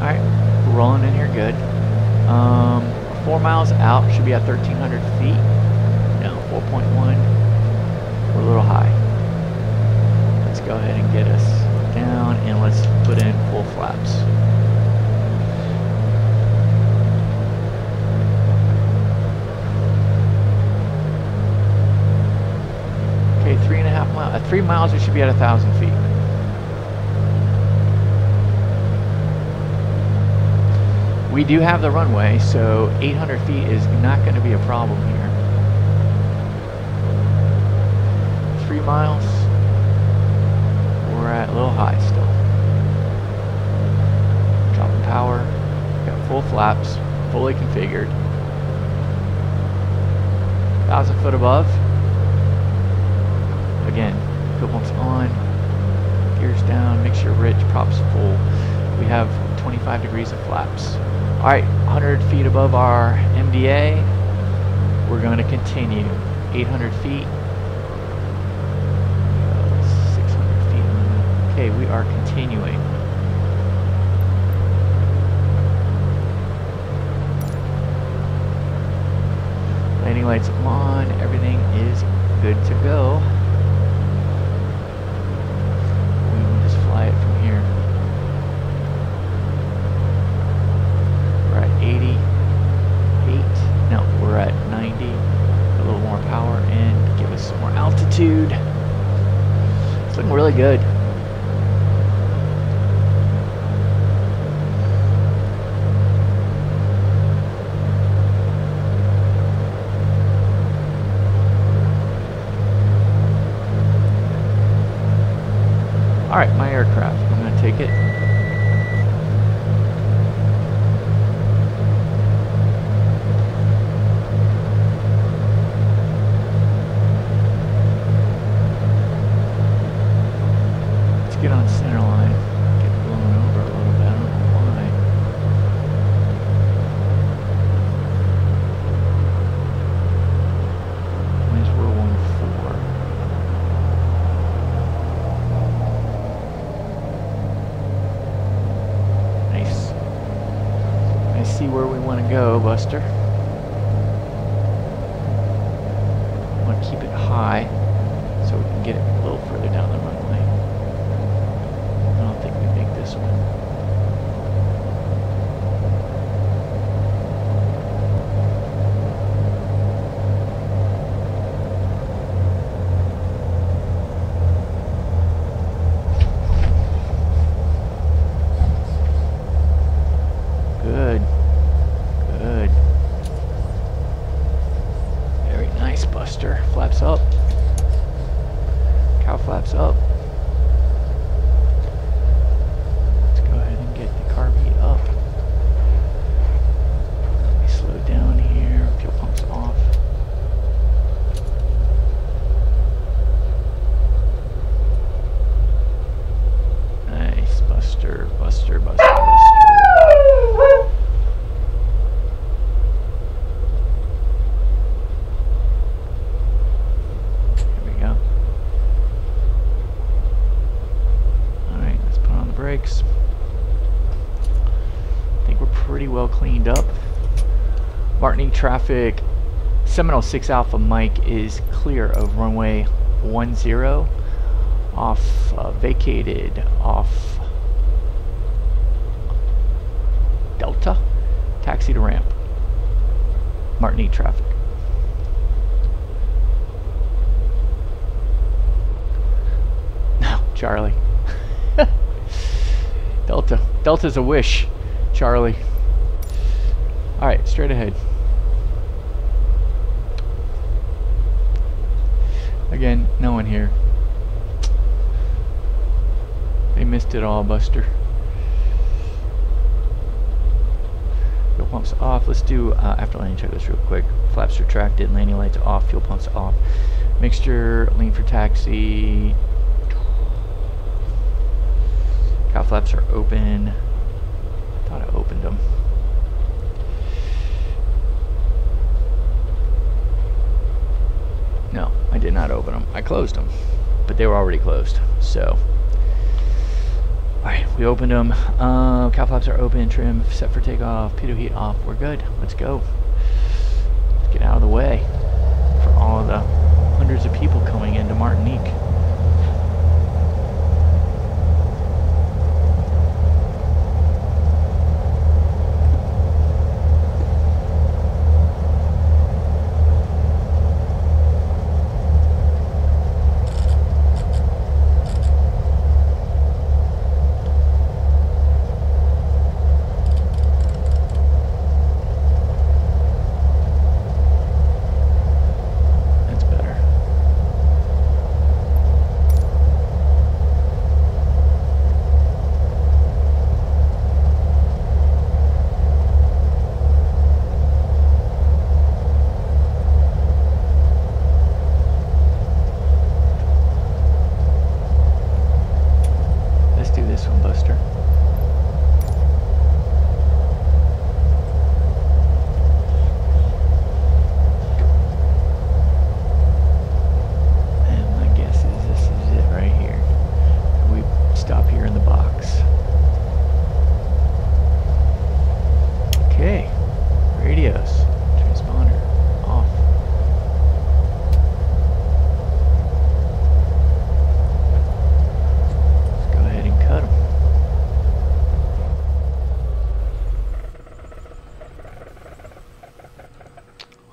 Alright. We're rolling in here good. 4 miles out. Should be at 1,300 feet. No, 4.1. We're a little high. Let's go ahead and get us down and let's put in full flaps. Okay, 3.5 miles. At 3 miles, we should be at 1,000 feet. We do have the runway, so 800 feet is not going to be a problem here. 3 miles. We're at a little high still. Dropping power. Got full flaps, fully configured. 1,000 foot above. Again, fuel pumps on. Gears down. Make sure rich, props full. We have 25 degrees of flaps. Alright, 100 feet above our MDA. We're going to continue. 800 feet. 600 feet. Okay, we are continuing. Landing lights on. Everything is good to go. We can just fly it from here. We're at 88. No, we're at 90. A little more power and give us some more altitude. It's looking really good. Alright, my aircraft. I'm going to take it. Let's get on center line. Get blown over a little bit. I don't know why. Winds were 1-4. See where we want to go, Buster. I want to keep it high so we can get it a little further down the runway. I don't think we make this one. Good. Good. Very nice, Buster. Flaps up. Cow flaps up. Let's go ahead and get the carb heat up. Let me slow down here. Fuel pumps off. Nice, Buster, Buster, Buster, Buster. Brakes. I think we're pretty well cleaned up. Martini traffic. Seminole 6 Alpha Mike is clear of runway 10 off vacated off Delta. Taxi to ramp. Martini traffic. No, Charlie. Delta's a wish. Charlie. Alright, straight ahead. Again, no one here. They missed it all, Buster. Fuel pumps off. Let's do after landing checklist real quick. Flaps retracted, landing lights off, fuel pumps off. Mixture, lean for taxi. Cow flaps are open. I thought I opened them. No, I did not open them. I closed them, but they were already closed. So, alright, we opened them. Cow flaps are open, trim, set for takeoff, pitot heat off. We're good. Let's go. Let's get out of the way for all of the hundreds of people coming into Martinique.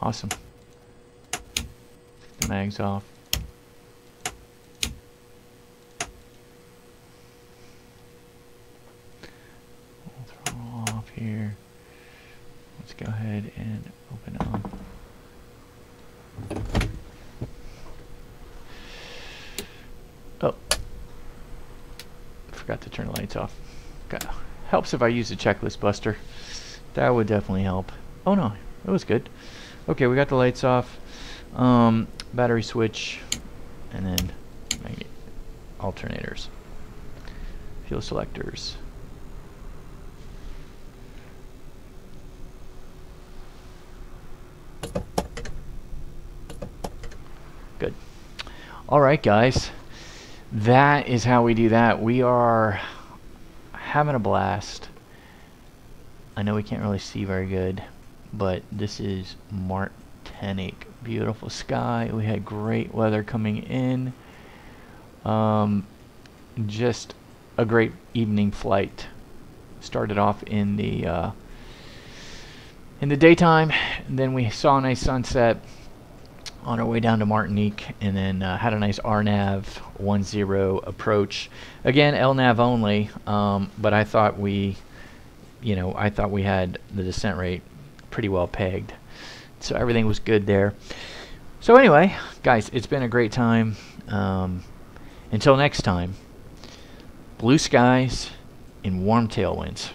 Awesome. The mag's off. Throttle off here. Let's go ahead and open up. Oh. Forgot to turn the lights off. Helps if I use the checklist buster. That would definitely help. Oh no, it was good. Okay, we got the lights off, battery switch, and then alternators, fuel selectors. Good. All right, guys, that is how we do that. We are having a blast. I know we can't really see very good, but this is Martinique. Beautiful sky. We had great weather coming in. Just a great evening flight. Started off in the daytime, and then we saw a nice sunset on our way down to Martinique, and then had a nice RNAV 10 approach. Again, LNAV only, but I thought we had the descent rate pretty well pegged, so everything was good there. So anyway, guys, it's been a great time. Until next time, blue skies and warm tailwinds.